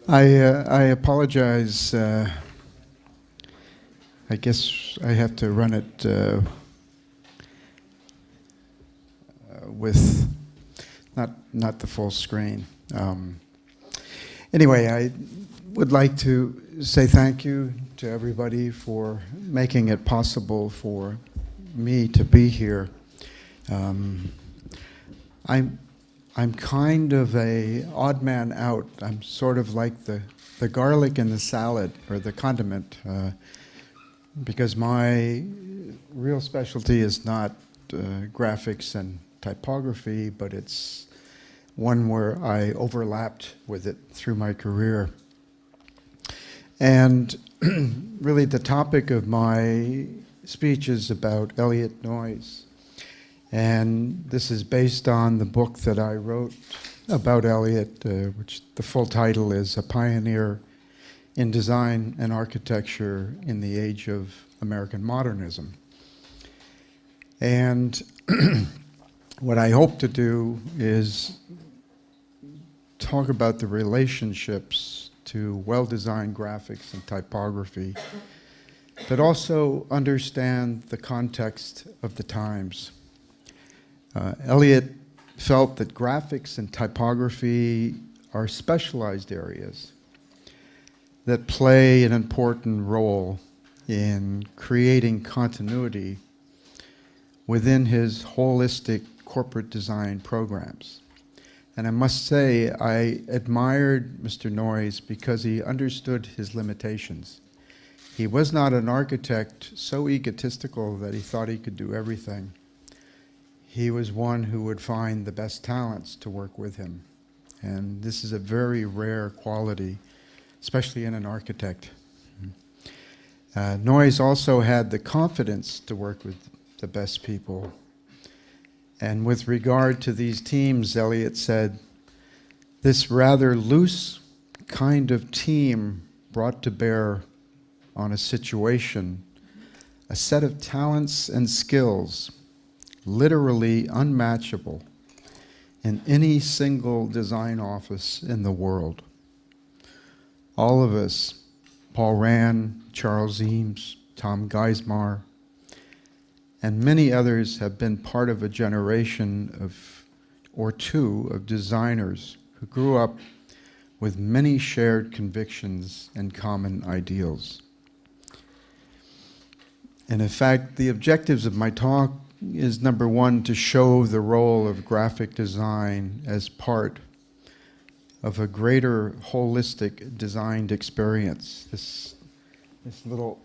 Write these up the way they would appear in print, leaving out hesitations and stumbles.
I apologize. I guess I have to run it with not the full screen. Anyway, I would like to say thank you to everybody for making it possible for me to be here. I'm kind of a odd man out. I'm sort of like the garlic in the salad, or the condiment, because my real specialty is not graphics and typography, but it's one where I overlapped with it through my career. And really the topic of my speech is about Eliot Noyes. And this is based on the book that I wrote about Eliot, which the full title is A Pioneer in Design and Architecture in the Age of American Modernism. And what I hope to do is talk about the relationships to well-designed graphics and typography, but also understand the context of the times. Eliot felt that graphics and typography are specialized areas that play an important role in creating continuity within his holistic corporate design programs. And I must say, I admired Mr. Noyes because he understood his limitations. He was not an architect so egotistical that he thought he could do everything. He was one who would find the best talents to work with him. And this is a very rare quality, especially in an architect. Noyes also had the confidence to work with the best people. And with regard to these teams, Eliot said, this rather loose kind of team brought to bear on a situation a set of talents and skills literally unmatchable in any single design office in the world. All of us, Paul Rand, Charles Eames, Tom Geismar, and many others have been part of a generation or two of designers who grew up with many shared convictions and common ideals. And in fact, the objectives of my talk is, number one, to show the role of graphic design as part of a greater holistic designed experience. This little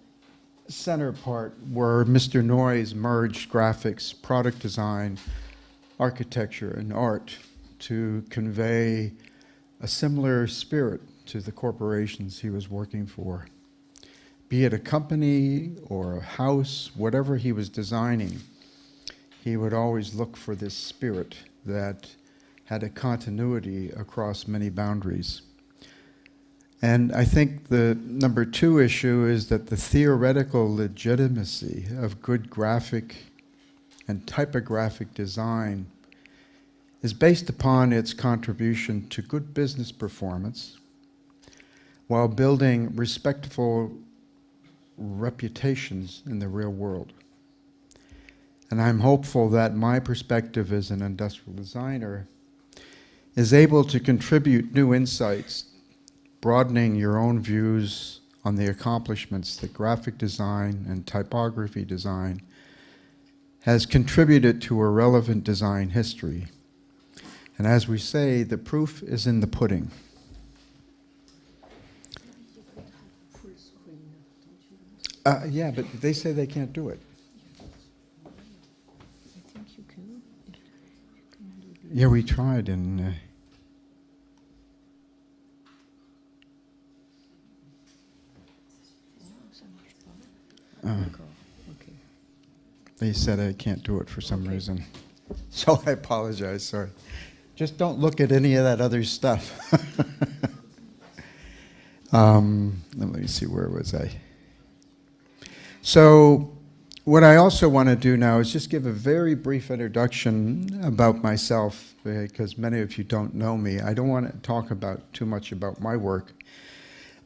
center part where Mr. Noyes merged graphics, product design, architecture, and art to convey a similar spirit to the corporations he was working for. Be it a company or a house, whatever he was designing, he would always look for this spirit that had a continuity across many boundaries. And I think the number two issue is that the theoretical legitimacy of good graphic and typographic design is based upon its contribution to good business performance while building respectful reputations in the real world. And I'm hopeful that my perspective as an industrial designer is able to contribute new insights, broadening your own views on the accomplishments that graphic design and typography design has contributed to a relevant design history. And as we say, the proof is in the pudding. Yeah, but they say they can't do it. Yeah, we tried, and they said I can't do it for some reason. So I apologize, sorry. Just don't look at any of that other stuff. Let me see, where was I? So what I also want to do now is just give a very brief introduction about myself, because many of you don't know me. I don't want to talk about too much about my work,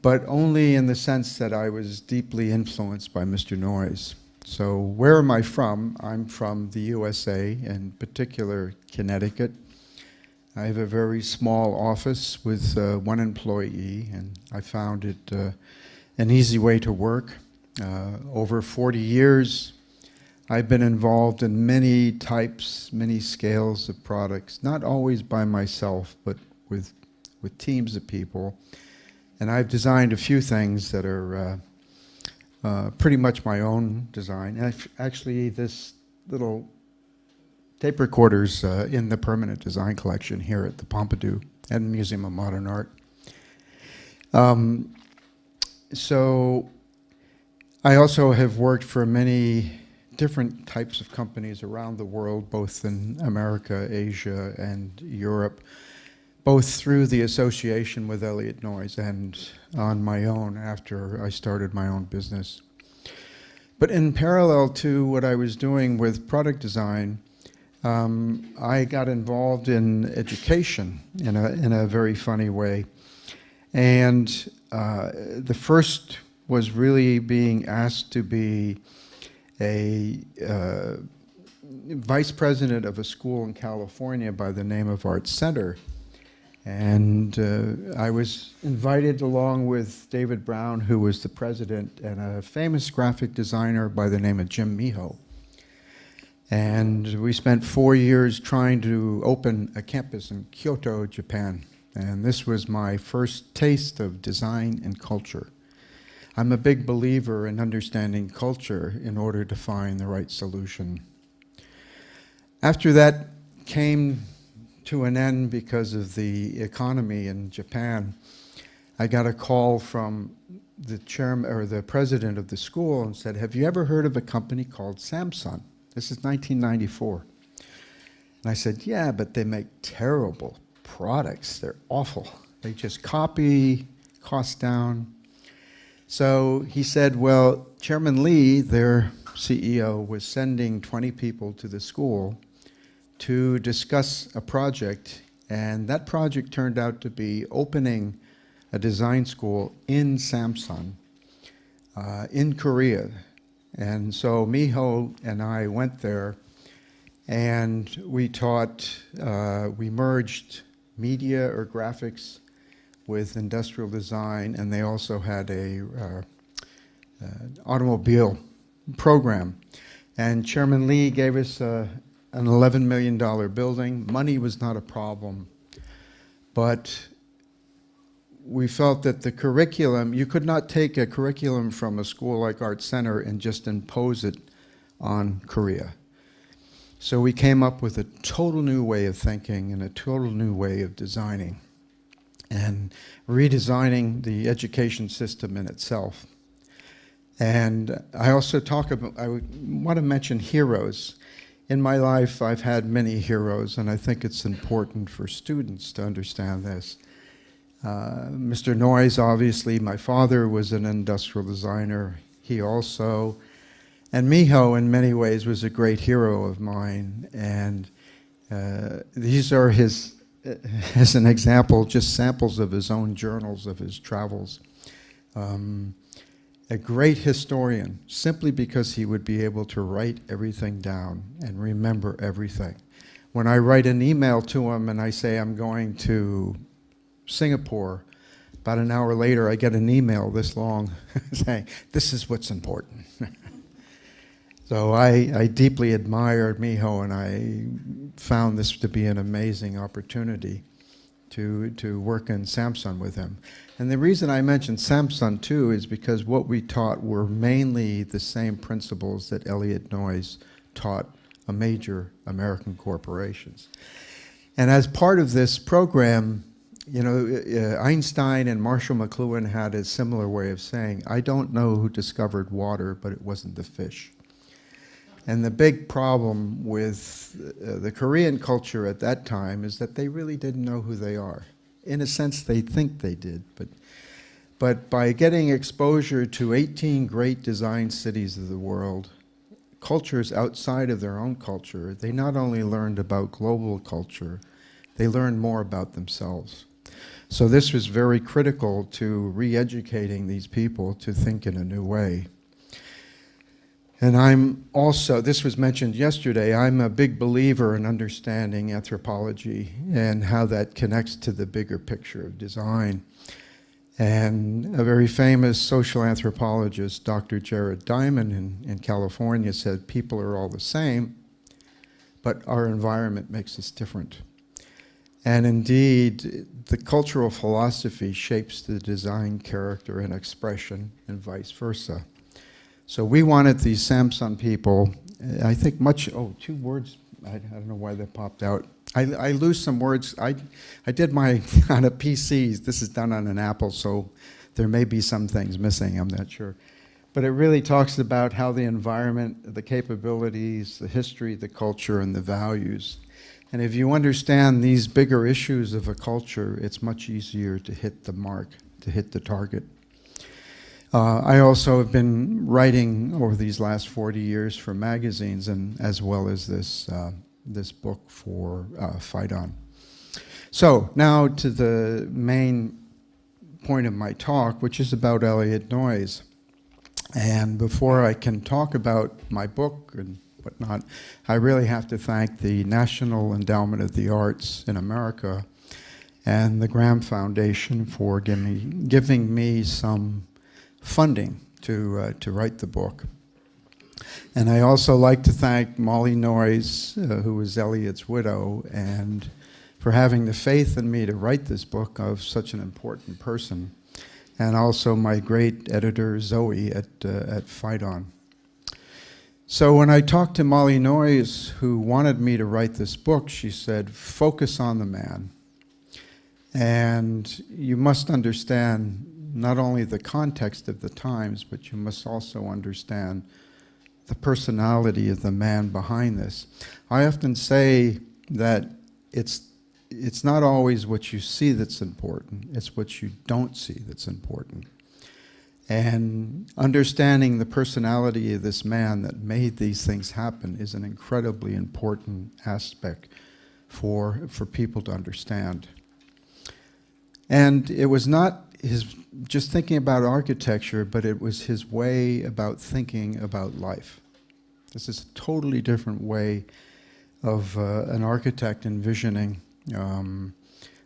but only in the sense that I was deeply influenced by Mr. Noyes. So where am I from? I'm from the USA, in particular Connecticut. I have a very small office with one employee, and I found it an easy way to work. Over 40 years, I've been involved in many types, many scales of products, not always by myself, but with teams of people. And I've designed a few things that are pretty much my own design. Actually, this little tape recorder's in the permanent design collection here at the Pompidou and Museum of Modern Art. So I also have worked for many different types of companies around the world, both in America, Asia, and Europe, both through the association with Eliot Noyes and on my own after I started my own business. But in parallel to what I was doing with product design, I got involved in education in a very funny way. And the first was really being asked to be a vice president of a school in California by the name of Art Center. And I was invited along with David Brown, who was the president, and a famous graphic designer by the name of Jim Miho. And we spent 4 years trying to open a campus in Kyoto, Japan. And this was my first taste of design and culture. I'm a big believer in understanding culture in order to find the right solution. After that came to an end because of the economy in Japan, I got a call from the chairman or the president of the school and said, "Have you ever heard of a company called Samsung?" This is 1994. And I said, "Yeah, but they make terrible products. They're awful. They just copy, cost down." So he said, well, Chairman Lee, their CEO, was sending 20 people to the school to discuss a project, and that project turned out to be opening a design school in Samsung, in Korea. And so Miho and I went there, and we taught, we merged media or graphics with industrial design, and they also had a automobile program. And Chairman Lee gave us an $11 million building. Money was not a problem, but we felt that the curriculum, you could not take a curriculum from a school like Art Center and just impose it on Korea. So we came up with a total new way of thinking and a total new way of designing and redesigning the education system in itself. And I also talk about, I want to mention heroes. In my life, I've had many heroes, and I think it's important for students to understand this. Mr. Noyes, obviously, my father was an industrial designer. He also, and Miho in many ways was a great hero of mine. And these are his, as an example, just samples of his own journals of his travels. A great historian, simply because he would be able to write everything down and remember everything. When I write an email to him and I say I'm going to Singapore, about an hour later I get an email this long saying, this is what's important. So I deeply admired Miho, and I found this to be an amazing opportunity to work in Samsung with him. And the reason I mentioned Samsung too is because what we taught were mainly the same principles that Eliot Noyes taught a major American corporations. And as part of this program, you know, Einstein and Marshall McLuhan had a similar way of saying, I don't know who discovered water, but it wasn't the fish. And the big problem with the Korean culture at that time is that they really didn't know who they are. In a sense, they think they did, but by getting exposure to 18 great design cities of the world, cultures outside of their own culture, they not only learned about global culture, they learned more about themselves. So this was very critical to re-educating these people to think in a new way. And I'm also, this was mentioned yesterday, I'm a big believer in understanding anthropology and how that connects to the bigger picture of design. And a very famous social anthropologist, Dr. Jared Diamond in California, said people are all the same, but our environment makes us different. And indeed, the cultural philosophy shapes the design character and expression and vice versa. So we wanted these Samsung people, I think much, 2 words, I don't know why that popped out. I lose some words. I did my, on a PC, this is done on an Apple, so there may be some things missing, I'm not sure. But it really talks about how the environment, the capabilities, the history, the culture, and the values. And if you understand these bigger issues of a culture, it's much easier to hit the mark, to hit the target. I also have been writing over these last 40 years for magazines, and as well as this, this book for Fight On. So now to the main point of my talk, which is about Eliot Noyes. And before I can talk about my book and whatnot, I really have to thank the National Endowment of the Arts in America and the Graham Foundation for giving me some funding to write the book. And I also like to thank Molly Noyes, who was Eliot's widow, and for having the faith in me to write this book of such an important person, and also my great editor, Zoe, at Fight On. So when I talked to Molly Noyes, who wanted me to write this book, she said, focus on the man. And you must understand not only the context of the times, but you must also understand the personality of the man behind this. I often say that it's not always what you see that's important, it's what you don't see that's important. And understanding the personality of this man that made these things happen is an incredibly important aspect for people to understand. And it was not his just thinking about architecture, but it was his way about thinking about life. This is a totally different way of an architect envisioning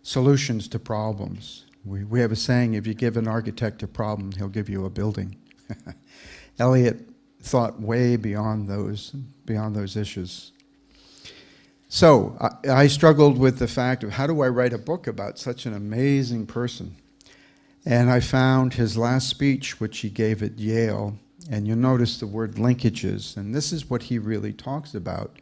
solutions to problems. We have a saying, if you give an architect a problem, he'll give you a building. Eliot thought way beyond those issues. So I struggled with the fact of how do I write a book about such an amazing person? And I found his last speech, which he gave at Yale, and you'll notice the word linkages, and this is what he really talks about,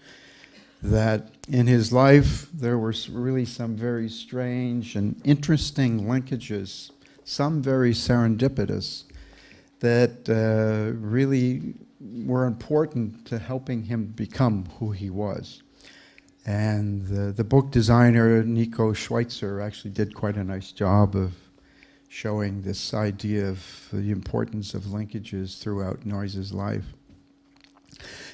that in his life there were really some very strange and interesting linkages, some very serendipitous, that really were important to helping him become who he was. And the book designer, Nico Schweitzer, actually did quite a nice job of showing this idea of the importance of linkages throughout Noyes' life.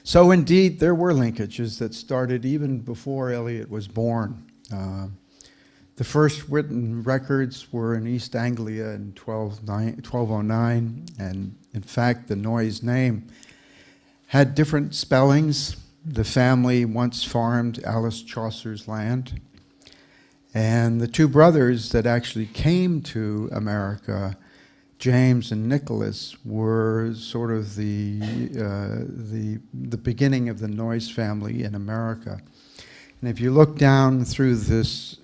So indeed, there were linkages that started even before Eliot was born. The first written records were in East Anglia in 1209, and in fact, the Noyes name had different spellings. The family once farmed Alice Chaucer's land. And the two brothers that actually came to America, James and Nicholas, were sort of the beginning of the Noyes family in America. And if you look down through this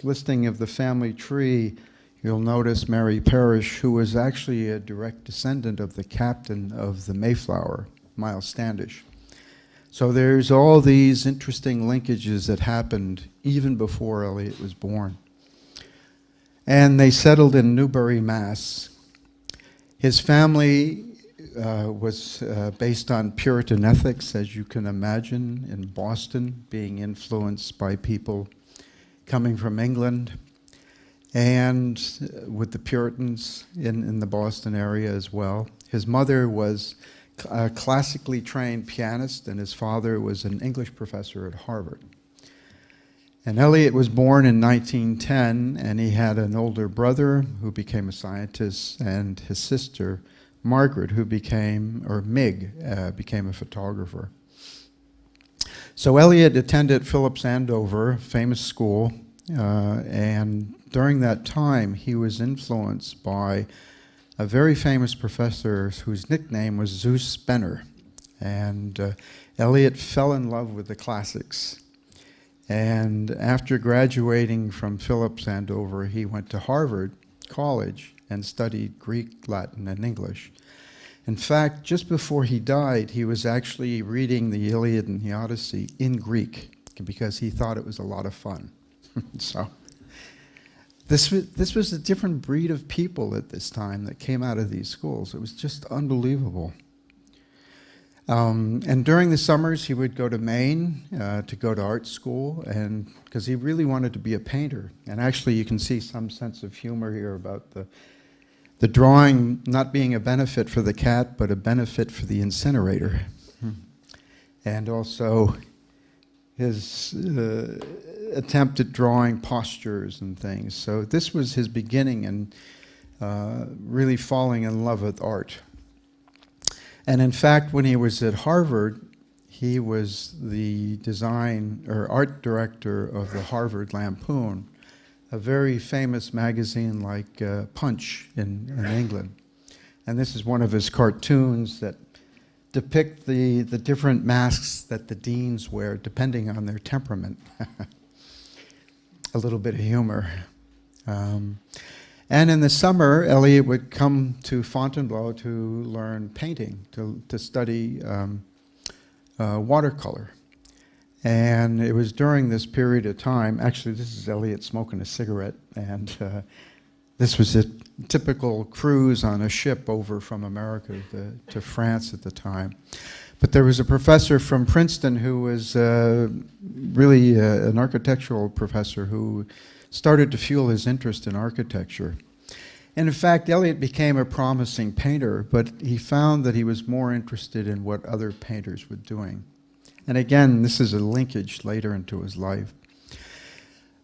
listing of the family tree, you'll notice Mary Parrish, who was actually a direct descendant of the captain of the Mayflower, Miles Standish. So there's all these interesting linkages that happened even before Eliot was born. And they settled in Newbury, Mass. His family was based on Puritan ethics, as you can imagine, in Boston, being influenced by people coming from England, and with the Puritans in the Boston area as well. His mother was a classically trained pianist, and his father was an English professor at Harvard. And Eliot was born in 1910, and he had an older brother who became a scientist, and his sister, Margaret, who became, or Mig, became a photographer. So Eliot attended Phillips Andover, famous school, and during that time he was influenced by a very famous professor whose nickname was Zeus Spener. And Eliot fell in love with the classics. And after graduating from Phillips Andover, he went to Harvard College and studied Greek, Latin, and English. In fact, just before he died, he was actually reading the Iliad and the Odyssey in Greek because he thought it was a lot of fun. So this was a different breed of people at this time that came out of these schools. It was just unbelievable. And during the summers, he would go to Maine to go to art school, and because he really wanted to be a painter. And actually, you can see some sense of humor here about the drawing not being a benefit for the cat, but a benefit for the incinerator. And also his attempt at drawing postures and things. So this was his beginning in really falling in love with art. And in fact, when he was at Harvard, he was the design or art director of the Harvard Lampoon, a very famous magazine like Punch in England. And this is one of his cartoons that depict the different masks that the deans wear depending on their temperament. A little bit of humor. And in the summer, Eliot would come to Fontainebleau to learn painting, to study watercolor. And it was during this period of time, actually this is Eliot smoking a cigarette, and this was a typical cruise on a ship over from America to France at the time. But there was a professor from Princeton who was really an architectural professor who started to fuel his interest in architecture. And in fact, Eliot became a promising painter, but he found that he was more interested in what other painters were doing. And again, this is a linkage later into his life.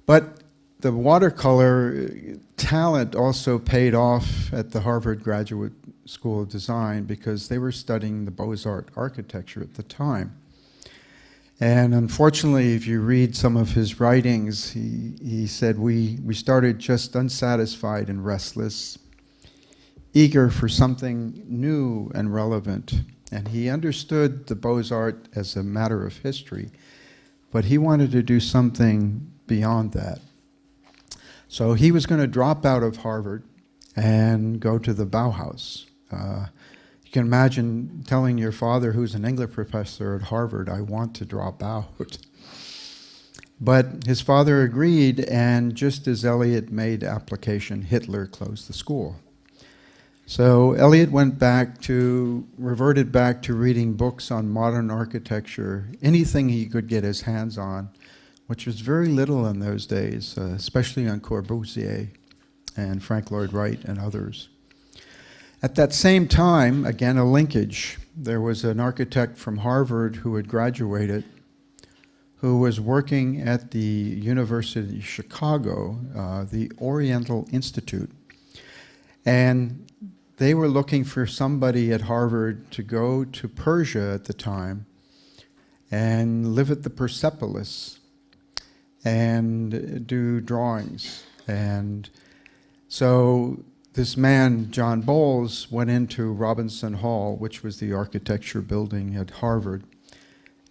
But the watercolor talent also paid off at the Harvard Graduate School of Design because they were studying the Beaux-Arts architecture at the time. And unfortunately, if you read some of his writings, he said, we started just unsatisfied and restless, eager for something new and relevant. And he understood the Beaux-Arts as a matter of history, but he wanted to do something beyond that. So he was going to drop out of Harvard and go to the Bauhaus. You can imagine telling your father, who's an English professor at Harvard, I want to drop out. But his father agreed, and just as Eliot made application, Hitler closed the school. So Eliot reverted back to reading books on modern architecture, anything he could get his hands on, which was very little in those days, especially on Corbusier and Frank Lloyd Wright and others. At that same time, again, a linkage. There was an architect from Harvard who had graduated, who was working at the University of Chicago, the Oriental Institute. And they were looking for somebody at Harvard to go to Persia at the time and live at the Persepolis and do drawings. And so this man, John Bowles, went into Robinson Hall, which was the architecture building at Harvard,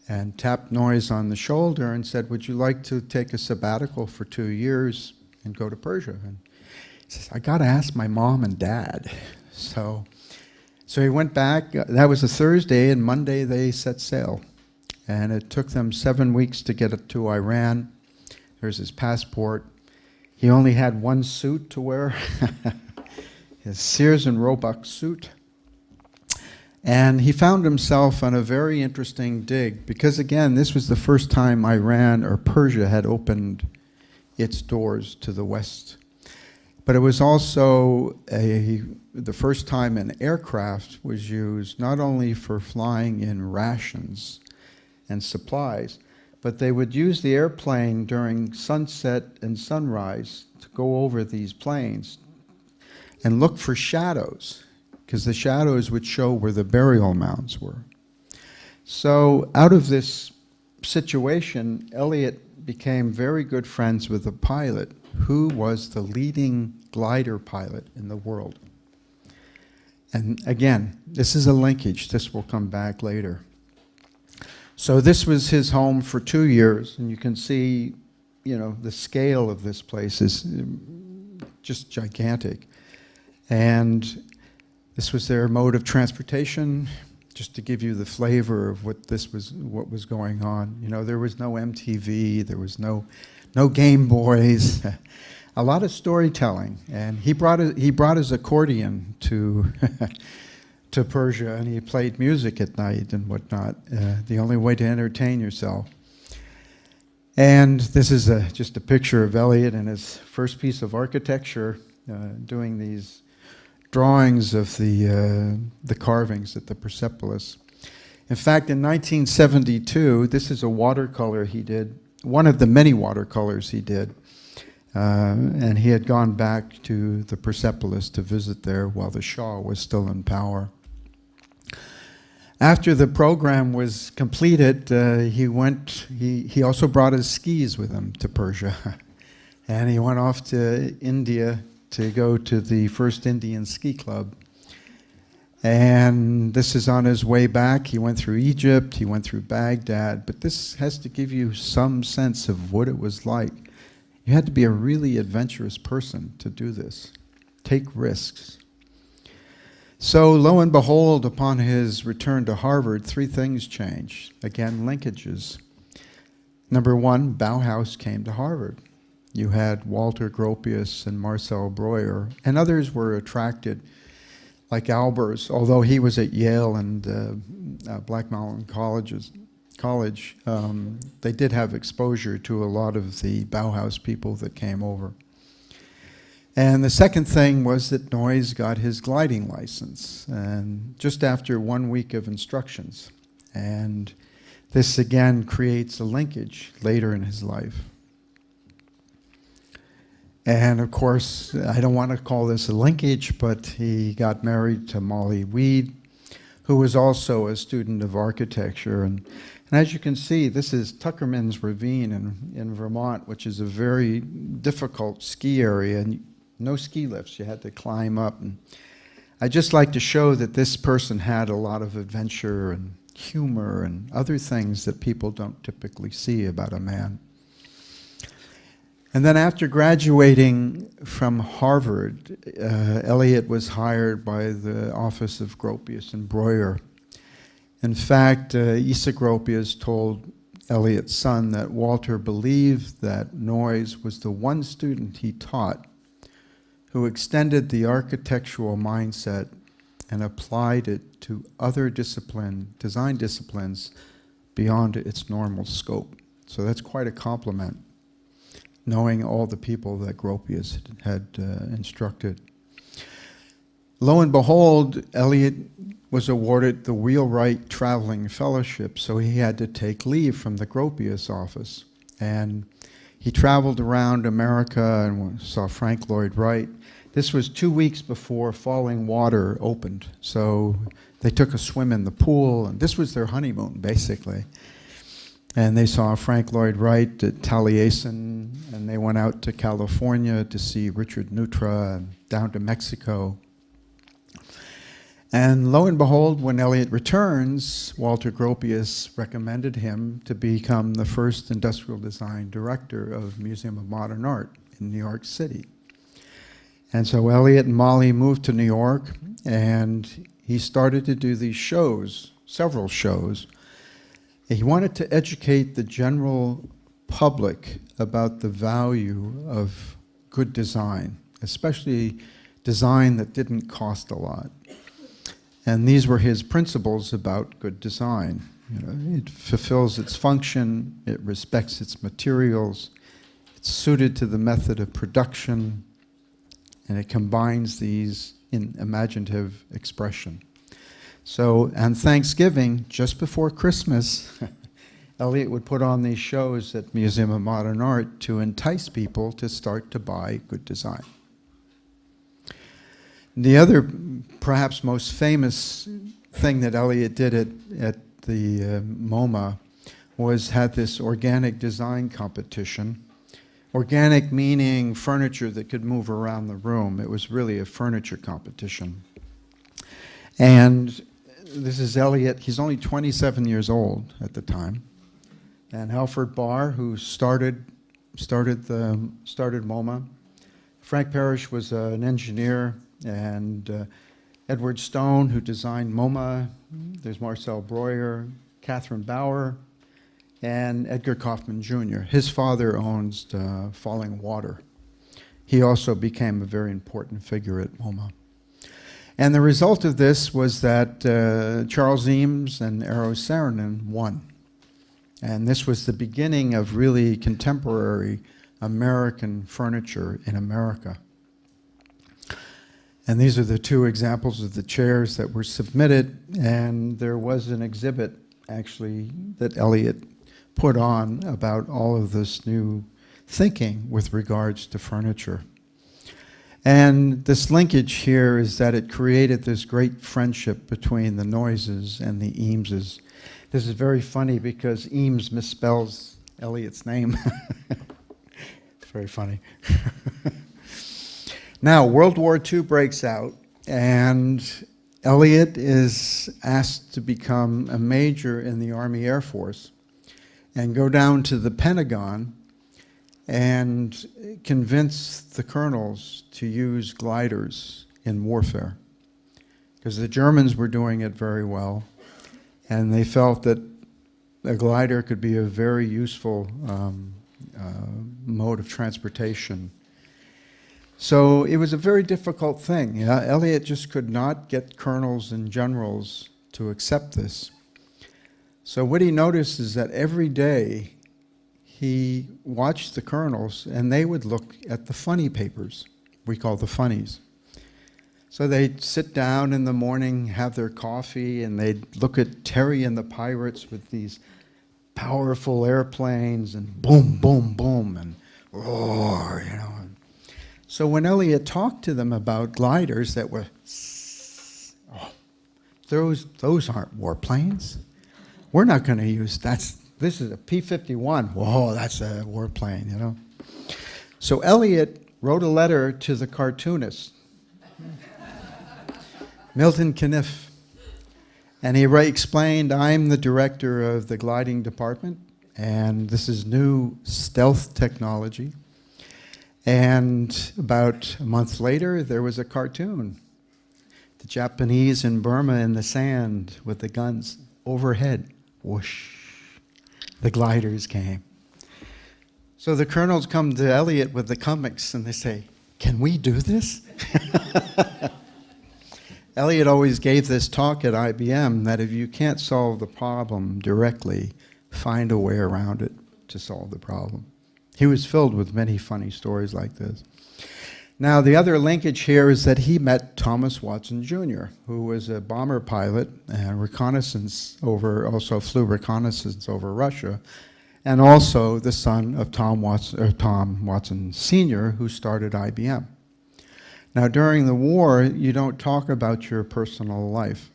and tapped Noyes on the shoulder and said, would you like to take a sabbatical for 2 years and go to Persia? And he says, I got to ask my mom and dad. So he went back. That was a Thursday, and Monday they set sail. And it took them 7 weeks to get it to Iran. There's his passport. He only had one suit to wear. His Sears and Roebuck suit. And he found himself on a very interesting dig because, again, this was the first time Iran or Persia had opened its doors to the West. But it was also the first time an aircraft was used not only for flying in rations and supplies, but they would use the airplane during sunset and sunrise to go over these plains and look for shadows, because the shadows would show where the burial mounds were. So out of this situation, Eliot became very good friends with a pilot who was the leading glider pilot in the world. And again, this is a linkage. This will come back later. So this was his home for 2 years, and you can see, you know, the scale of this place is just gigantic. And this was their mode of transportation, just to give you the flavor of what was going on. You know, there was no MTV, there was no Game Boys, a lot of storytelling. And he brought his accordion to to Persia, and he played music at night and whatnot. The only way to entertain yourself. And this is just a picture of Eliot and his first piece of architecture, doing these drawings of the carvings at the Persepolis. In fact, in 1972, this is a watercolor he did, one of the many watercolors he did, and he had gone back to the Persepolis to visit there while the Shah was still in power. After the program was completed, he also brought his skis with him to Persia, and he went off to India to go to the first Indian ski club. And this is on his way back. He went through Egypt, he went through Baghdad, but this has to give you some sense of what it was like. You had to be a really adventurous person to do this, take risks. So lo and behold, upon his return to Harvard, 3 things changed. Again, linkages. Number 1, Bauhaus came to Harvard. You had Walter Gropius and Marcel Breuer, and others were attracted, like Albers, although he was at Yale and Black Mountain College, they did have exposure to a lot of the Bauhaus people that came over. And the second thing was that Noyes got his gliding license, and just after 1 week of instructions. And this again creates a linkage later in his life. And of course, I don't want to call this a linkage, but he got married to Molly Weed, who was also a student of architecture. And as you can see, this is Tuckerman's Ravine in Vermont, which is a very difficult ski area, and no ski lifts. You had to climb up. And I just like to show that this person had a lot of adventure and humor and other things that people don't typically see about a man. And then after graduating from Harvard, Eliot was hired by the office of Gropius and Breuer. In fact, Isa Gropius told Eliot's son that Walter believed that Noyes was the one student he taught who extended the architectural mindset and applied it to other design disciplines beyond its normal scope. So that's quite a compliment, knowing all the people that Gropius had instructed. Lo and behold, Eliot was awarded the Wheelwright Traveling Fellowship, so he had to take leave from the Gropius office. And he traveled around America and saw Frank Lloyd Wright. This was 2 weeks before Falling Water opened, so they took a swim in the pool, and this was their honeymoon, basically. And they saw Frank Lloyd Wright at Taliesin, and they went out to California to see Richard Neutra, and down to Mexico. And lo and behold, when Eliot returns, Walter Gropius recommended him to become the first industrial design director of Museum of Modern Art in New York City. And so Eliot and Molly moved to New York, and he started to do these shows, several shows. He wanted to educate the general public about the value of good design, especially design that didn't cost a lot. And these were his principles about good design. You know, it fulfills its function, it respects its materials, it's suited to the method of production, and it combines these in imaginative expression. So on Thanksgiving, just before Christmas, Eliot would put on these shows at Museum of Modern Art to entice people to start to buy good design. The other, perhaps most famous thing that Eliot did at the MoMA was had this organic design competition. Organic meaning furniture that could move around the room. It was really a furniture competition. And this is Eliot. He's only 27 years old at the time. And Halford Barr, who started MoMA. Frank Parrish was an engineer, and Edward Stone, who designed MoMA. There's Marcel Breuer, Catherine Bauer, and Edgar Kaufman Jr. His father owns Falling Water. He also became a very important figure at MoMA. And the result of this was that Charles Eames and Eero Saarinen won. And this was the beginning of really contemporary American furniture in America. And these are the two examples of the chairs that were submitted, and there was an exhibit, actually, that Eliot put on about all of this new thinking with regards to furniture. And this linkage here is that it created this great friendship between the Noyeses and the Eameses. This is very funny because Eames misspells Eliot's name. It's very funny. Now, World War II breaks out, and Eliot is asked to become a major in the Army Air Force and go down to the Pentagon and convince the colonels to use gliders in warfare, because the Germans were doing it very well, and they felt that a glider could be a very useful mode of transportation. So it was a very difficult thing. Eliot just could not get colonels and generals to accept this. So what he noticed is that every day he watched the colonels, and they would look at the funny papers. We call the funnies. So they'd sit down in the morning, have their coffee, and they'd look at Terry and the Pirates with these powerful airplanes, and boom, boom, boom, and roar, you know. So when Eliot talked to them about gliders that were, oh, those aren't warplanes. We're not going to use that. This is a P-51. Whoa, that's a warplane, you know. So Eliot wrote a letter to the cartoonist, Milton Caniff, and he explained, I'm the director of the gliding department, and this is new stealth technology. And about a month later, there was a cartoon. The Japanese in Burma in the sand with the guns overhead. Whoosh. The gliders came. So the colonels come to Eliot with the comics, and they say, can we do this? Eliot always gave this talk at IBM that if you can't solve the problem directly, find a way around it to solve the problem. He was filled with many funny stories like this. Now, the other linkage here is that he met Thomas Watson Jr., who was a bomber pilot and also flew reconnaissance over Russia, and also the son of Tom Watson Sr., who started IBM. Now, during the war, you don't talk about your personal life.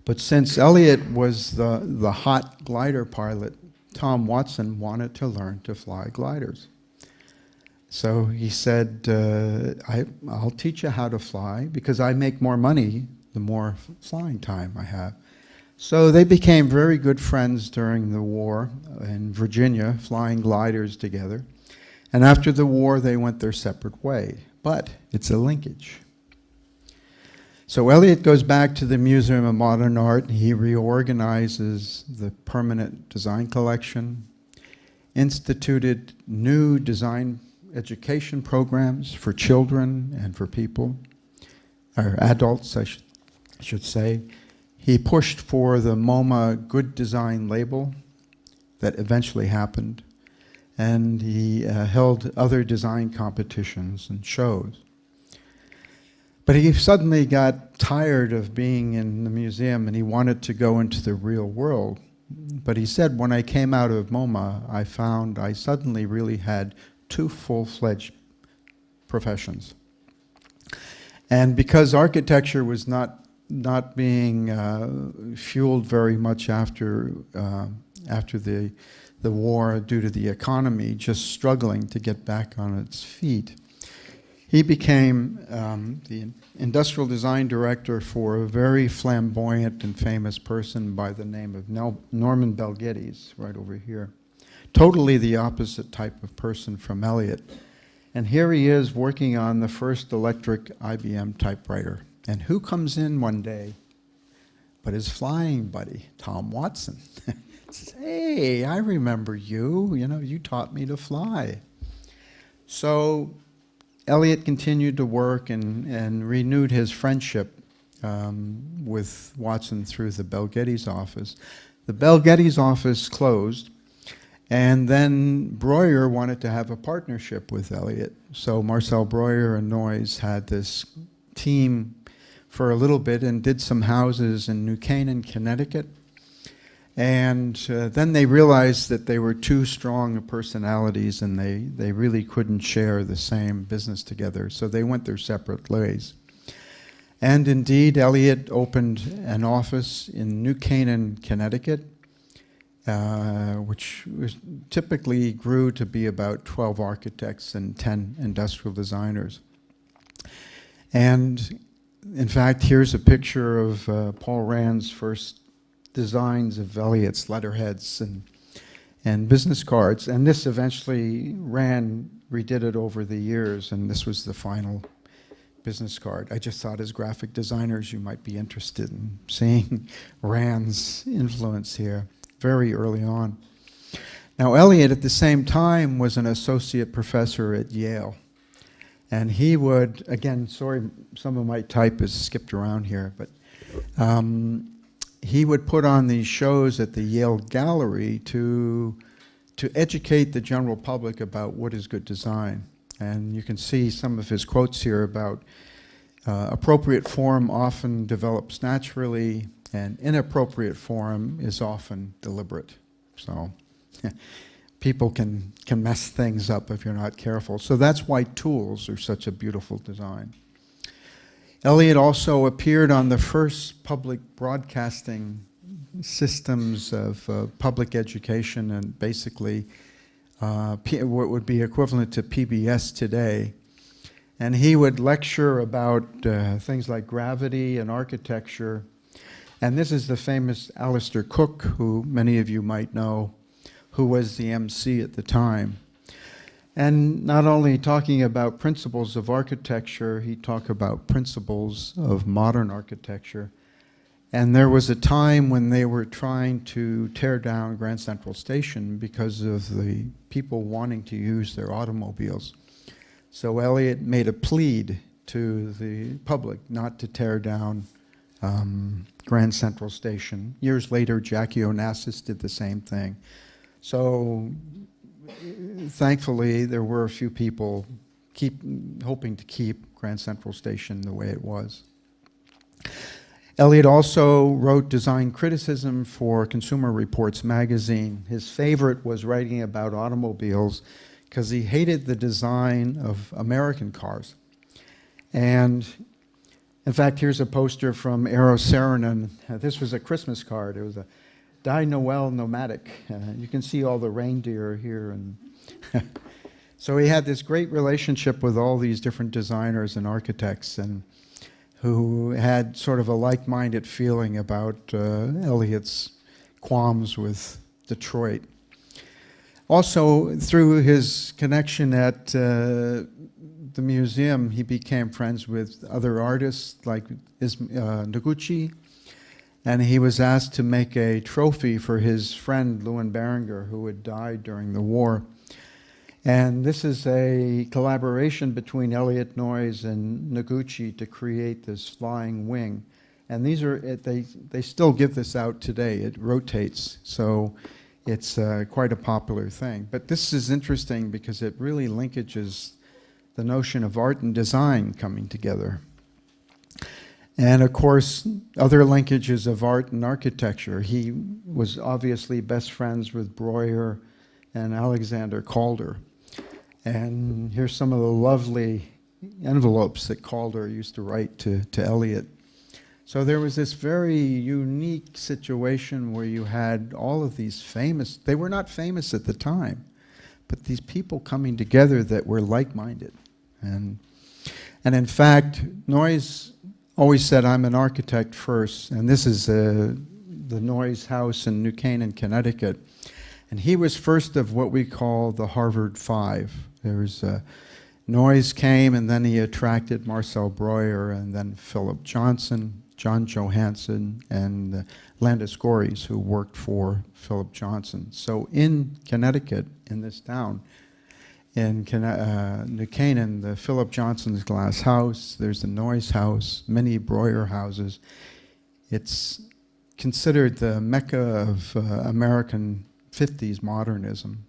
But since Eliot was the hot glider pilot, Tom Watson wanted to learn to fly gliders. So he said, I'll teach you how to fly because I make more money the more flying time I have. So they became very good friends during the war in Virginia, flying gliders together. And after the war, they went their separate way. But it's a linkage. So Eliot goes back to the Museum of Modern Art. He reorganizes the permanent design collection, instituted new design education programs for children and for people, or adults, I should say. He pushed for the MoMA Good Design label that eventually happened, and he held other design competitions and shows. But he suddenly got tired of being in the museum and he wanted to go into the real world. But he said, when I came out of MoMA, I found I suddenly really had two full-fledged professions. And because architecture was not being fueled very much after the war due to the economy, just struggling to get back on its feet, he became the industrial design director for a very flamboyant and famous person by the name of Norman Bel Geddes, right over here. Totally the opposite type of person from Eliot. And here he is working on the first electric IBM typewriter. And who comes in one day but his flying buddy, Tom Watson? Says, hey, I remember you. You know, you taught me to fly. So Eliot continued to work and renewed his friendship with Watson through the Bel Geddes office. The Bel Geddes office closed, and then Breuer wanted to have a partnership with Eliot. So Marcel Breuer and Noyes had this team for a little bit and did some houses in New Canaan, Connecticut. And then they realized that they were too strong personalities and they really couldn't share the same business together. So they went their separate ways. And indeed, Eliot opened an office in New Canaan, Connecticut, which typically grew to be about 12 architects and 10 industrial designers. And in fact, here's a picture of Paul Rand's first designs of Eliot's letterheads and business cards. And this eventually, Rand redid it over the years, and this was the final business card. I just thought as graphic designers you might be interested in seeing Rand's influence here very early on. Now Eliot at the same time was an associate professor at Yale. And he would, again, sorry, some of my type is skipped around here, but he would put on these shows at the Yale Gallery to educate the general public about what is good design. And you can see some of his quotes here about appropriate form often develops naturally, and inappropriate form is often deliberate. So people can mess things up if you're not careful. So that's why tools are such a beautiful design. Eliot also appeared on the first public broadcasting systems of public education and basically what would be equivalent to PBS today. And he would lecture about things like gravity and architecture. And this is the famous Alistair Cooke, who many of you might know, who was the MC at the time. And not only talking about principles of architecture, he talked about principles of modern architecture. And there was a time when they were trying to tear down Grand Central Station because of the people wanting to use their automobiles. So Eliot made a plea to the public not to tear down Grand Central Station. Years later, Jackie Onassis did the same thing. So thankfully, there were a few people hoping to keep Grand Central Station the way it was. Eliot also wrote design criticism for Consumer Reports magazine. His favorite was writing about automobiles because he hated the design of American cars. And in fact, here's a poster from Eero Saarinen. This was a Christmas card. It was a Die Noel Nomadic. You can see all the reindeer here. And so he had this great relationship with all these different designers and architects and who had sort of a like-minded feeling about Eliot's qualms with Detroit. Also, through his connection at the museum, he became friends with other artists like Noguchi, and he was asked to make a trophy for his friend Lewin Barringer, who had died during the war. And this is a collaboration between Eliot Noyes and Noguchi to create this flying wing. And these are, they still give this out today. It rotates, so it's quite a popular thing. But this is interesting because it really linkages the notion of art and design coming together. And of course, other linkages of art and architecture. He was obviously best friends with Breuer and Alexander Calder. And here's some of the lovely envelopes that Calder used to write to Eliot. So there was this very unique situation where you had all of these famous, they were not famous at the time, but these people coming together that were like-minded. And in fact, Noyes always said, I'm an architect first, and this is the Noyes house in New Canaan, Connecticut. And he was first of what we call the Harvard Five. There's Noyes came, and then he attracted Marcel Breuer, and then Philip Johnson, John Johansson, and Landis Gories, who worked for Philip Johnson. So in Connecticut, in this town, in New Canaan, the Philip Johnson's glass house, there's the Noyes house, many Breuer houses. It's considered the mecca of American 50s modernism.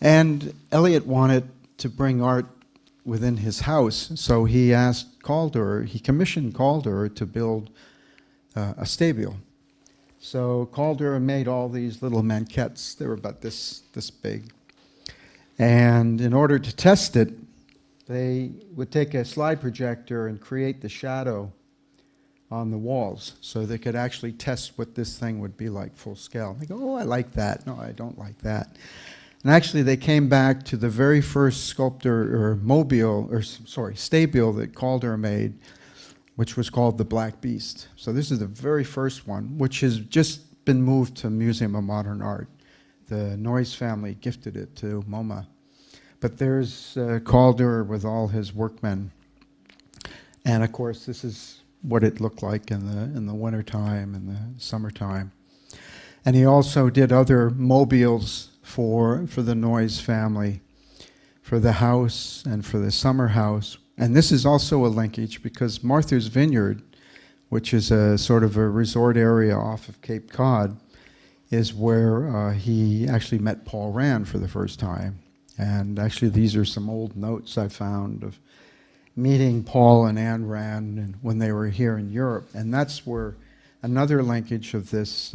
And Eliot wanted to bring art within his house, so he asked Calder, he commissioned Calder to build a stable. So Calder made all these little maquettes. They were about this big. And in order to test it, they would take a slide projector and create the shadow on the walls so they could actually test what this thing would be like full scale. They go, oh, I like that. No, I don't like that. And actually, they came back to the very first sculptor, or Mobil, or sorry, stable that Calder made, which was called the Black Beast. So this is the very first one, which has just been moved to Museum of Modern Art. The Noyes family gifted it to MoMA. But there's Calder with all his workmen. And of course, this is what it looked like in the wintertime and the summertime. And he also did other mobiles for the Noyes family, for the house and for the summer house. And this is also a linkage because Martha's Vineyard, which is a sort of a resort area off of Cape Cod, is where he actually met Paul Rand for the first time. And actually, these are some old notes I found of meeting Paul and Anne Rand when they were here in Europe. And that's where another linkage of this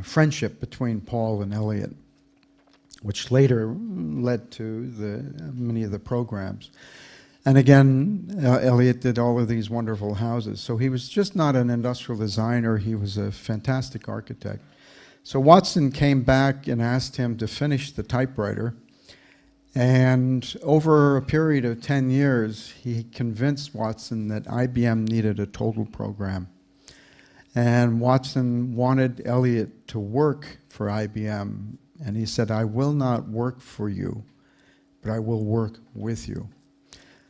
friendship between Paul and Eliot, which later led to many of the programs. And again, Eliot did all of these wonderful houses. So he was just not an industrial designer, he was a fantastic architect. So Watson came back and asked him to finish the typewriter. And over a period of 10 years, he convinced Watson that IBM needed a total program. And Watson wanted Eliot to work for IBM. And he said, I will not work for you, but I will work with you.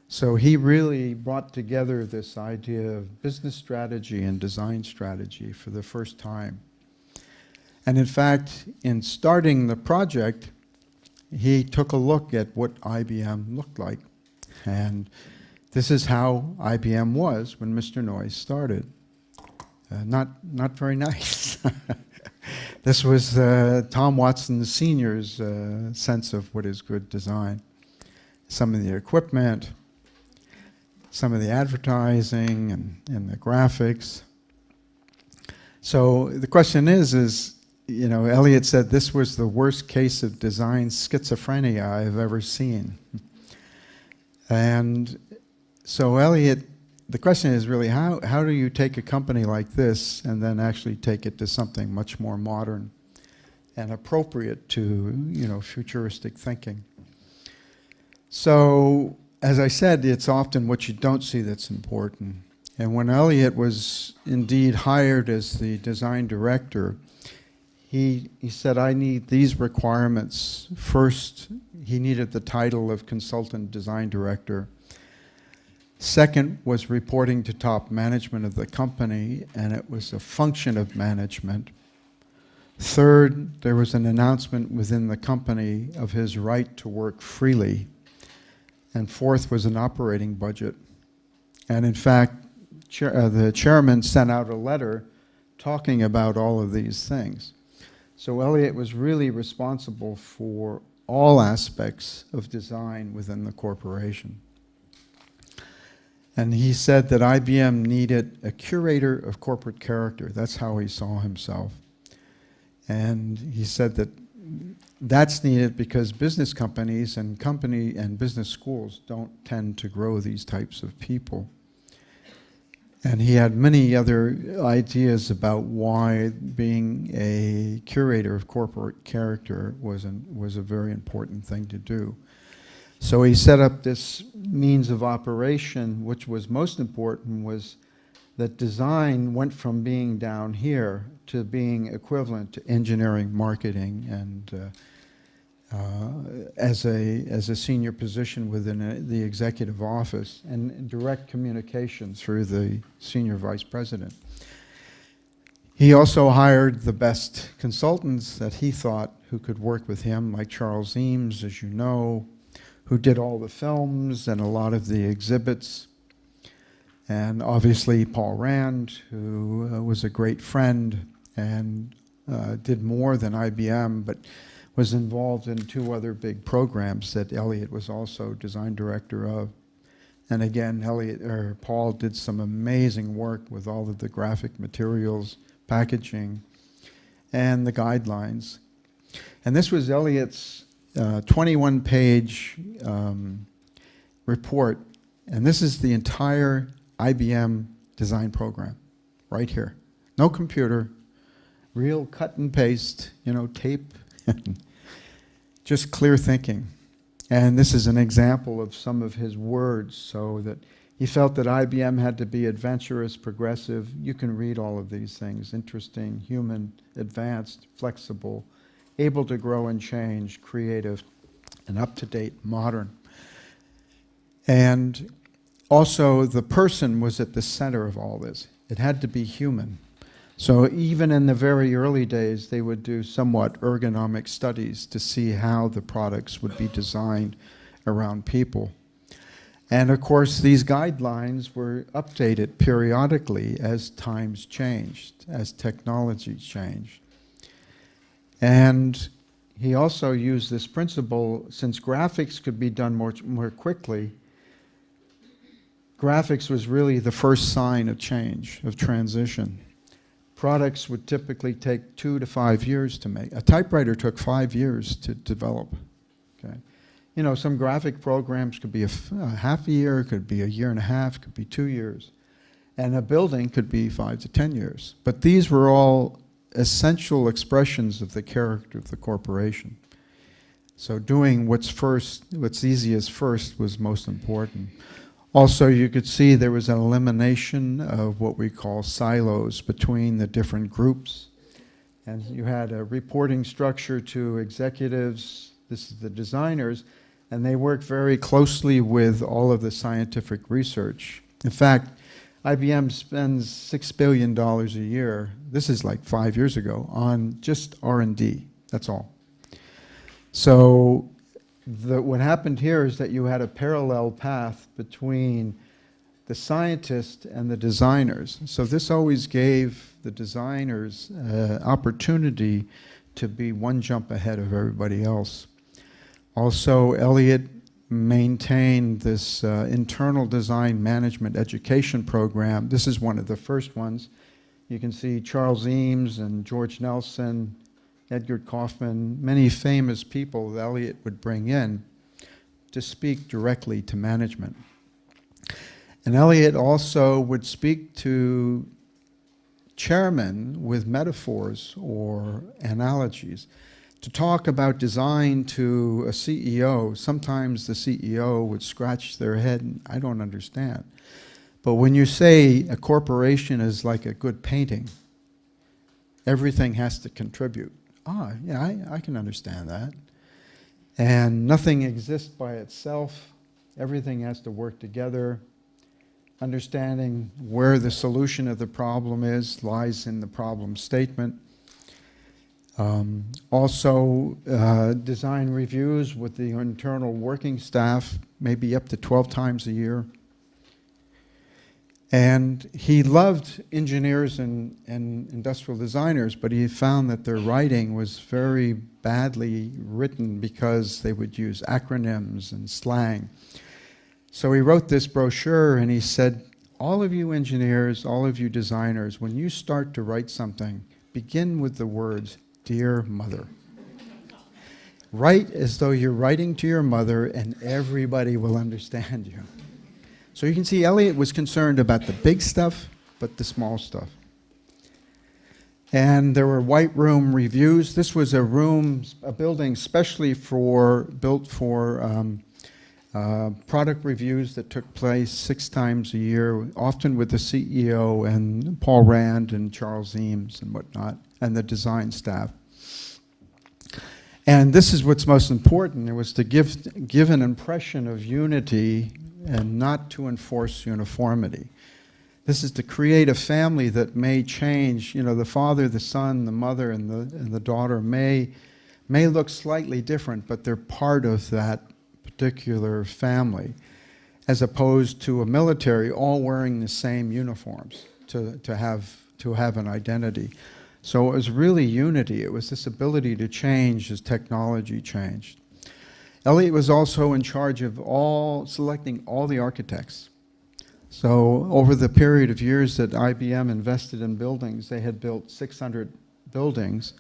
So he really brought together this idea of business strategy and design strategy for the first time. And in fact, in starting the project, he took a look at what IBM looked like. And this is how IBM was when Mr. Noyes started. Not very nice. This was Tom Watson Sr.'s sense of what is good design. Some of the equipment, some of the advertising and the graphics. So the question is, you know, Eliot said this was the worst case of design schizophrenia I've ever seen. And so Eliot, the question is really how do you take a company like this and then actually take it to something much more modern and appropriate to, you know, futuristic thinking. So as I said, it's often what you don't see that's important. And when Eliot was indeed hired as the design director, he said, I need these requirements. First, he needed the title of consultant design director. Second was reporting to top management of the company, and it was a function of management. Third, there was an announcement within the company of his right to work freely. And fourth was an operating budget. And in fact, the chairman sent out a letter talking about all of these things. So Eliot was really responsible for all aspects of design within the corporation. And he said that IBM needed a curator of corporate character. That's how he saw himself. And he said that that's needed because business companies and business schools don't tend to grow these types of people. And he had many other ideas about why being a curator of corporate character was a very important thing to do. So he set up this means of operation, which was most important, was that design went from being down here to being equivalent to engineering, marketing, and as a senior position within the executive office, and direct communication through the senior vice president. He also hired the best consultants that he thought who could work with him, like Charles Eames, as you know, who did all the films and a lot of the exhibits. And obviously Paul Rand, who was a great friend and did more than IBM, but was involved in 2 other big programs that Eliot was also design director of. And again, Paul did some amazing work with all of the graphic materials, packaging, and the guidelines. And this was Eliot's 21-page report. And this is the entire IBM design program, right here. No computer, real cut and paste, tape, just clear thinking. And this is an example of some of his words, so that he felt that IBM had to be adventurous, progressive. You can read all of these things: interesting, human, advanced, flexible, able to grow and change, creative, and up-to-date, modern. And also, the person was at the center of all this. It had to be human. So even in the very early days, they would do somewhat ergonomic studies to see how the products would be designed around people. And of course, these guidelines were updated periodically as times changed, as technology changed. And he also used this principle, since graphics could be done more quickly. Graphics was really the first sign of change, of transition. Products would typically take 2 to 5 years to make. A typewriter took 5 years to develop. Okay, some graphic programs could be a half a year, could be a year and a half, could be 2 years, and a building could be 5 to 10 years. But these were all essential expressions of the character of the corporation. So doing what's easiest first was most important. Also, you could see there was an elimination of what we call silos between the different groups. And you had a reporting structure to executives, this is the designers, and they worked very closely with all of the scientific research. In fact, IBM spends $6 billion a year, this is like 5 years ago, on just R&D, that's all. So what happened here is that you had a parallel path between the scientists and the designers. So this always gave the designers opportunity to be one jump ahead of everybody else. Also, Eliot maintained this internal design management education program. This is one of the first ones. You can see Charles Eames and George Nelson, Edgar Kaufman, many famous people that Eliot would bring in to speak directly to management. And Eliot also would speak to chairmen with metaphors or analogies to talk about design to a CEO. Sometimes the CEO would scratch their head, and I don't understand. But when you say a corporation is like a good painting, everything has to contribute. Yeah, I can understand that. And nothing exists by itself. Everything has to work together. Understanding where the solution of the problem is lies in the problem statement. Also, design reviews with the internal working staff, maybe up to 12 times a year. And he loved engineers and industrial designers, but he found that their writing was very badly written because they would use acronyms and slang. So he wrote this brochure and he said, all of you engineers, all of you designers, when you start to write something, begin with the words, "Dear Mother." Write as though you're writing to your mother and everybody will understand you. So you can see Eliot was concerned about the big stuff, but the small stuff. And there were white room reviews. This was a building specially built for product reviews that took place 6 times a year, often with the CEO and Paul Rand and Charles Eames and whatnot, and the design staff. And this is what's most important. It was to give an impression of unity and not to enforce uniformity. This is to create a family that may change. You know, the father, the son, the mother, and the daughter may look slightly different, but they're part of that particular family, as opposed to a military all wearing the same uniforms to have an identity. So it was really unity. It was this ability to change as technology changed. Eliot was also in charge of selecting all the architects. So over the period of years that IBM invested in buildings, they had built 600 buildings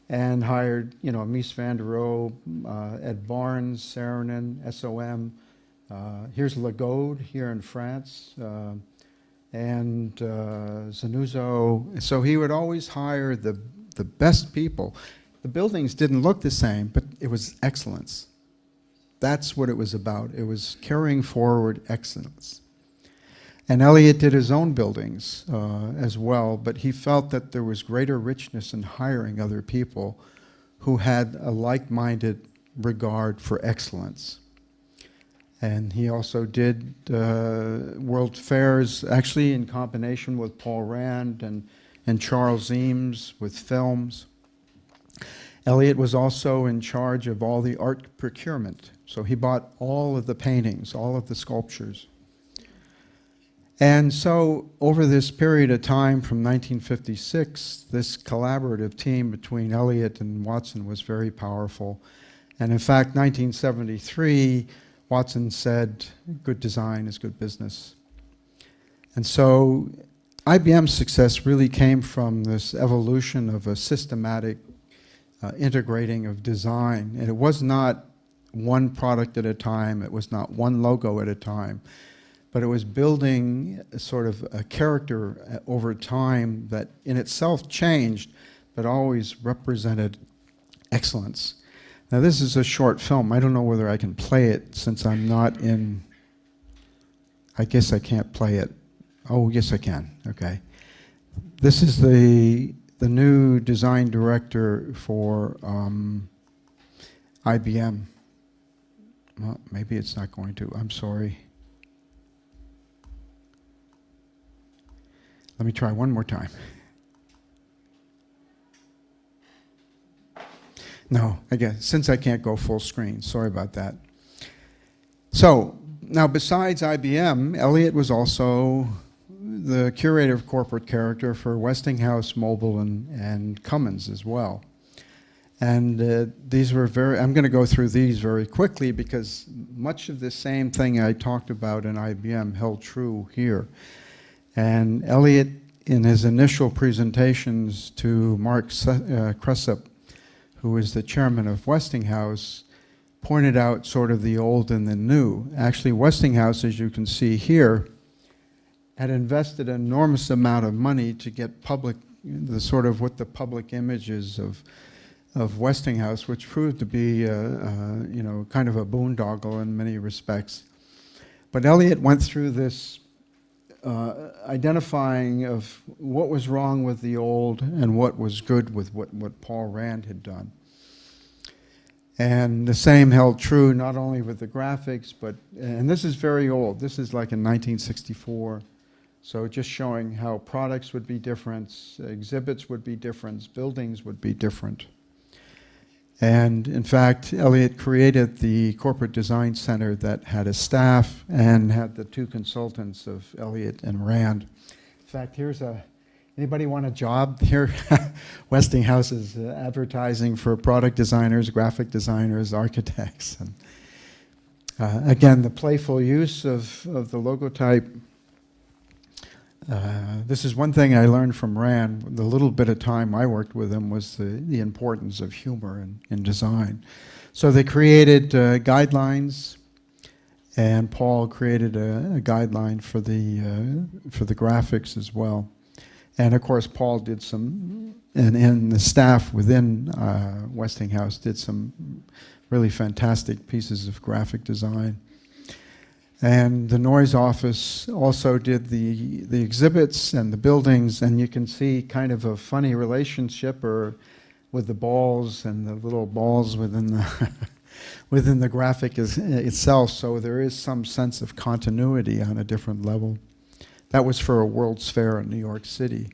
and hired, Mies van der Rohe, Ed Barnes, Saarinen, SOM. Here's Lagode here in France, and Zanuzzo. So he would always hire the best people. The buildings didn't look the same, but it was excellence. That's what it was about. It was carrying forward excellence. And Eliot did his own buildings as well, but he felt that there was greater richness in hiring other people who had a like-minded regard for excellence. And he also did World Fairs, actually in combination with Paul Rand and Charles Eames with films. Eliot was also in charge of all the art procurement. So he bought all of the paintings, all of the sculptures. And so over this period of time from 1956, this collaborative team between Eliot and Watson was very powerful. And in fact, 1973, Watson said, good design is good business. And so IBM's success really came from this evolution of a systematic integrating of design. And it was not one product at a time. It was not one logo at a time. But it was building a sort of a character over time that in itself changed, but always represented excellence. Now this is a short film. I don't know whether I can play it since I'm not in, I guess I can't play it. Oh, yes I can, okay. This is the new design director for IBM. Well, maybe it's not going to, I'm sorry. Let me try one more time. No, again, since I can't go full screen, sorry about that. So, now besides IBM, Eliot was also the curator of corporate character for Westinghouse, Mobil, and Cummins as well. And these were I'm going to go through these very quickly because much of the same thing I talked about in IBM held true here. And Eliot, in his initial presentations to Mark Cressup, who is the chairman of Westinghouse, pointed out sort of the old and the new. Actually, Westinghouse, as you can see here, had invested an enormous amount of money to get public, what the public image is of Westinghouse, which proved to be, kind of a boondoggle in many respects. But Eliot went through this identifying of what was wrong with the old and what was good with what Paul Rand had done. And the same held true not only with the graphics, and this is very old. This is like in 1964. So just showing how products would be different, exhibits would be different, buildings would be different. And in fact, Eliot created the corporate design center that had a staff and had the 2 consultants of Eliot and Rand. In fact, anybody want a job here? Westinghouse is advertising for product designers, graphic designers, architects. Again, the playful use of the logotype. This is one thing I learned from Rand. The little bit of time I worked with him was the importance of humor in design. So they created guidelines, and Paul created a guideline for the graphics as well. And of course, Paul did some, and the staff within Westinghouse did some really fantastic pieces of graphic design. And the Noyes office also did the exhibits and the buildings, and you can see kind of a funny relationship with the balls and the little balls within the within the graphic itself. So there is some sense of continuity on a different level. That was for a World's Fair in New York City.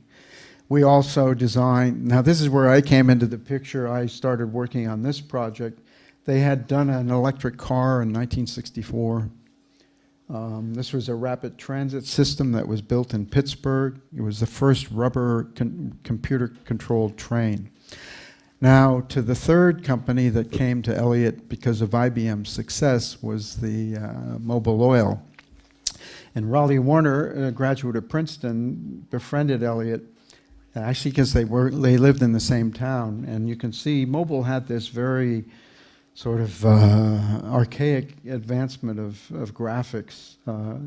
We also designed, now this is where I came into the picture. I started working on this project. They had done an electric car in 1964. This was a rapid transit system that was built in Pittsburgh. It was the first rubber computer-controlled train. Now, to the third company that came to Eliot because of IBM's success was the Mobil Oil. And Raleigh Warner, a graduate of Princeton, befriended Eliot, actually because they lived in the same town. And you can see Mobil had this very sort of archaic advancement of graphics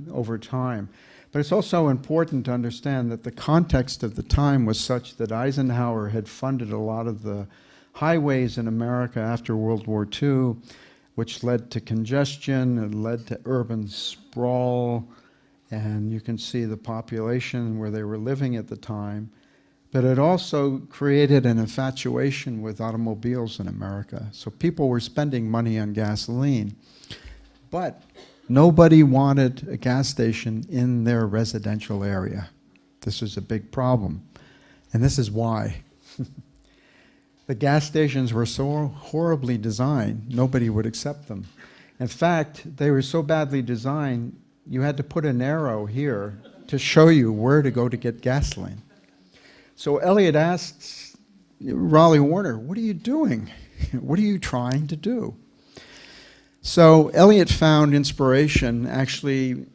over time. But it's also important to understand that the context of the time was such that Eisenhower had funded a lot of the highways in America after World War II, which led to congestion and led to urban sprawl. And you can see the population where they were living at the time. But it also created an infatuation with automobiles in America. So people were spending money on gasoline. But nobody wanted a gas station in their residential area. This was a big problem. And this is why. The gas stations were so horribly designed, nobody would accept them. In fact, they were so badly designed, you had to put an arrow here to show you where to go to get gasoline. So Eliot asks Raleigh Warner, what are you doing? What are you trying to do? So Eliot found inspiration actually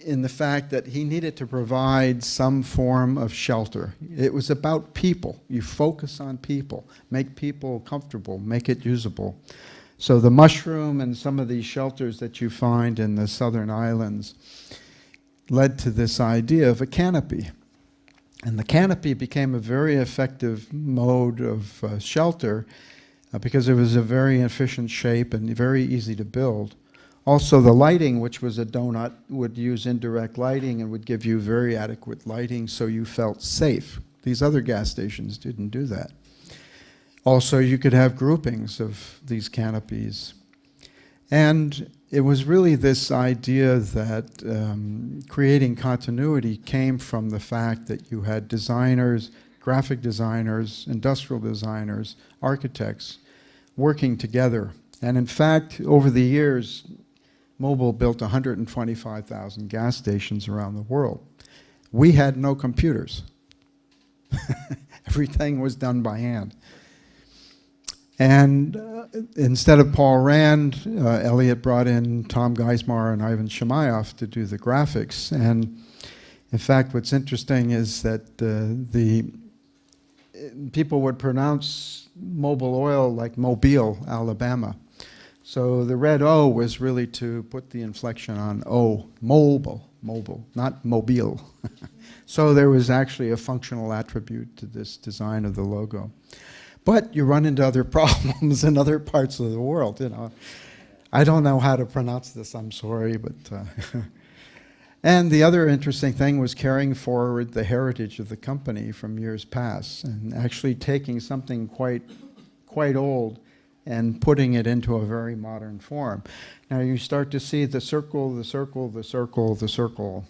in the fact that he needed to provide some form of shelter. It was about people. You focus on people, make people comfortable, make it usable. So the mushroom and some of these shelters that you find in the southern islands led to this idea of a canopy. And the canopy became a very effective mode of shelter because it was a very efficient shape and very easy to build. Also, the lighting, which was a donut, would use indirect lighting and would give you very adequate lighting so you felt safe. These other gas stations didn't do that. Also, you could have groupings of these canopies. And it was really this idea that creating continuity came from the fact that you had designers, graphic designers, industrial designers, architects working together. And in fact, over the years, Mobil built 125,000 gas stations around the world. We had no computers. Everything was done by hand. And instead of Paul Rand, Eliot brought in Tom Geismar and Ivan Shemaev to do the graphics. And in fact, what's interesting is that the people would pronounce Mobil Oil like Mobile, Alabama. So the red O was really to put the inflection on O, mobile, not mobile. So there was actually a functional attribute to this design of the logo. But you run into other problems in other parts of the world, you know. I don't know how to pronounce this, I'm sorry, but... And the other interesting thing was carrying forward the heritage of the company from years past and actually taking something quite old and putting it into a very modern form. Now you start to see the circle, the circle, the circle, the circle.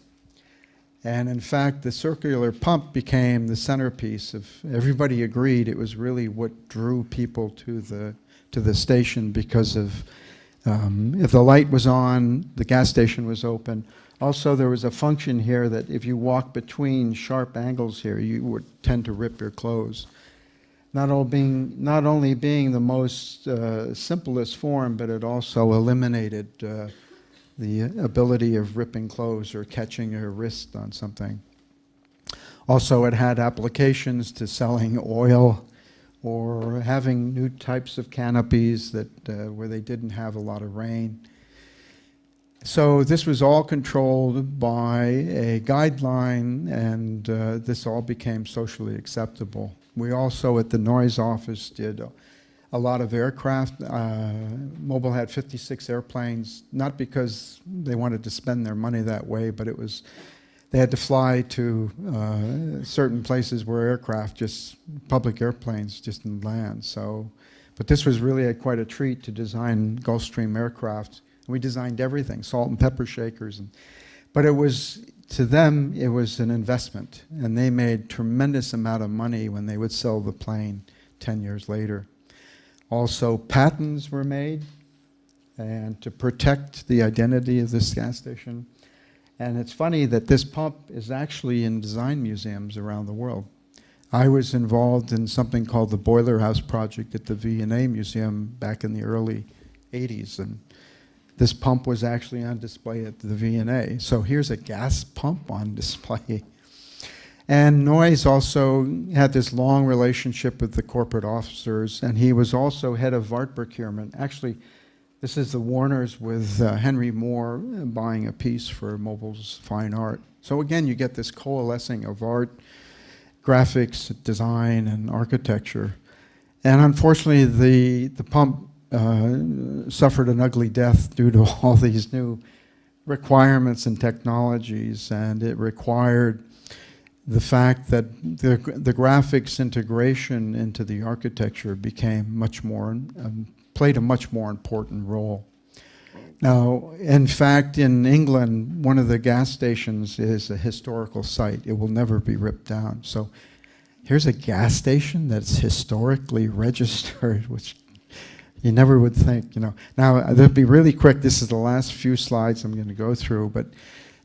And in fact, the circular pump became the centerpiece of, everybody agreed it was really what drew people to the station because of, if the light was on, the gas station was open. Also, there was a function here that if you walk between sharp angles here, you would tend to rip your clothes. Not only being the most simplest form, but it also eliminated the ability of ripping clothes or catching your wrist on something. Also, it had applications to selling oil or having new types of canopies that where they didn't have a lot of rain. So this was all controlled by a guideline, and this all became socially acceptable. We also, at the Noyes office, did a lot of aircraft. Mobil had 56 airplanes, not because they wanted to spend their money that way, but it was, they had to fly to certain places where public airplanes just didn't land. So, but this was really quite a treat to design Gulfstream aircraft. We designed everything, salt and pepper shakers. But it was, to them, it was an investment. And they made tremendous amount of money when they would sell the plane 10 years later. Also, patents were made and to protect the identity of this gas station. And it's funny that this pump is actually in design museums around the world. I was involved in something called the Boiler House Project at the V&A Museum back in the early 80s. And this pump was actually on display at the V&A. So here's a gas pump on display. And Noyes also had this long relationship with the corporate officers, and he was also head of art procurement. Actually, this is the Warners with Henry Moore buying a piece for Mobil's fine art. So again, you get this coalescing of art, graphics, design, and architecture. And unfortunately, the pump suffered an ugly death due to all these new requirements and technologies, and it required the fact that the graphics integration into the architecture became much more, played a much more important role. Now, in fact, in England, one of the gas stations is a historical site. It will never be ripped down. So here's a gas station that's historically registered, which you never would think, you know. Now, they'll be really quick. This is the last few slides I'm going to go through, but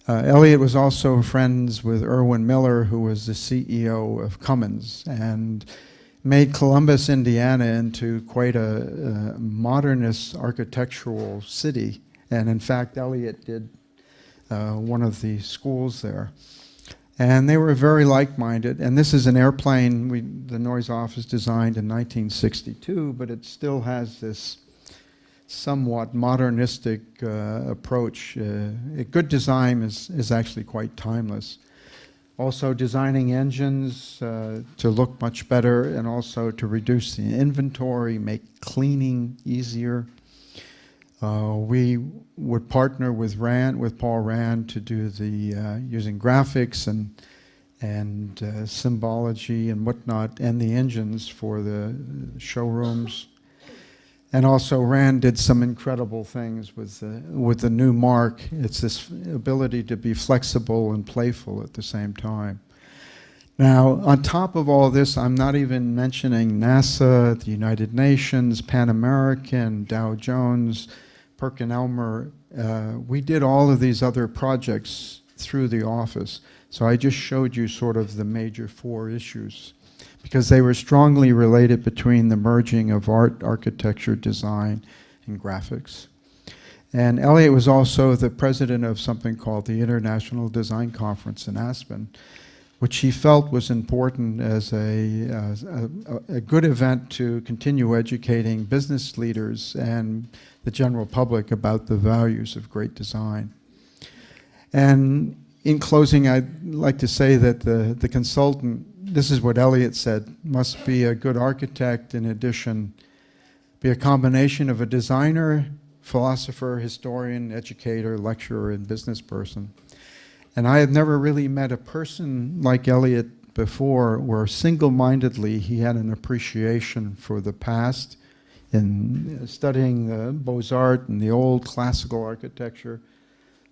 Eliot was also friends with Irwin Miller, who was the CEO of Cummins, and made Columbus, Indiana into quite a modernist architectural city. And in fact, Eliot did one of the schools there. And they were very like-minded. And this is an airplane the Noyes office designed in 1962, but it still has this somewhat modernistic approach. A good design is actually quite timeless. Also designing engines to look much better, and also to reduce the inventory, make cleaning easier. We would partner with Paul Rand, to do the using graphics and symbology and whatnot, and the engines for the showrooms. And also Rand did some incredible things with the new Mark. It's this ability to be flexible and playful at the same time. Now, on top of all this, I'm not even mentioning NASA, the United Nations, Pan American, Dow Jones, Perkin-Elmer. We did all of these other projects through the office. So I just showed you sort of the major 4 issues, because they were strongly related between the merging of art, architecture, design, and graphics. And Eliot was also the president of something called the International Design Conference in Aspen, which he felt was important as a good event to continue educating business leaders and the general public about the values of great design. And in closing, I'd like to say that the consultant, this is what Eliot said, must be a good architect, in addition, be a combination of a designer, philosopher, historian, educator, lecturer, and business person. And I had never really met a person like Eliot before, where single-mindedly he had an appreciation for the past in studying the Beaux-Arts and the old classical architecture,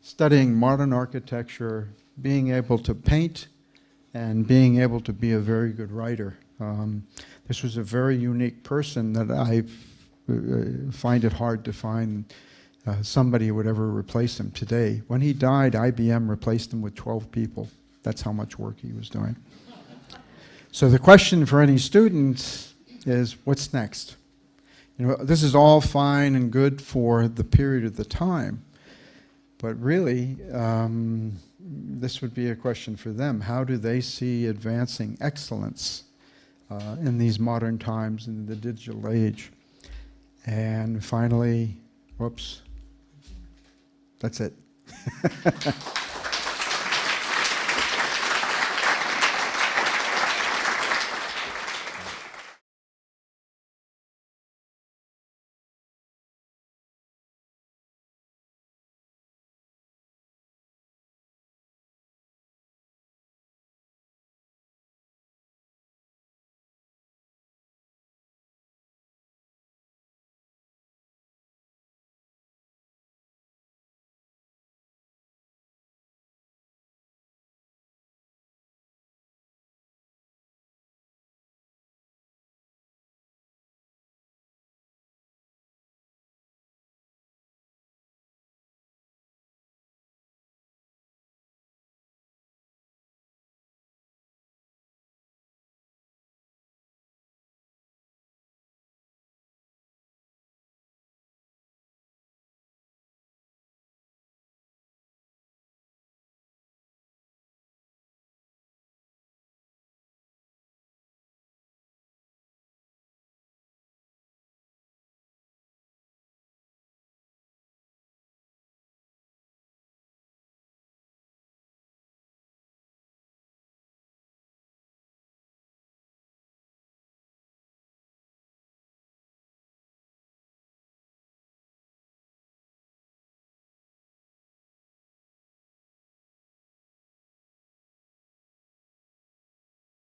studying modern architecture, being able to paint, and being able to be a very good writer. This was a very unique person that I find it hard to find somebody who would ever replace him today. When he died, IBM replaced him with 12 people. That's how much work he was doing. So the question for any students is, what's next? You know, this is all fine and good for the period of the time, But really, this would be a question for them. How do they see advancing excellence in these modern times, in the digital age? And finally, whoops, that's it.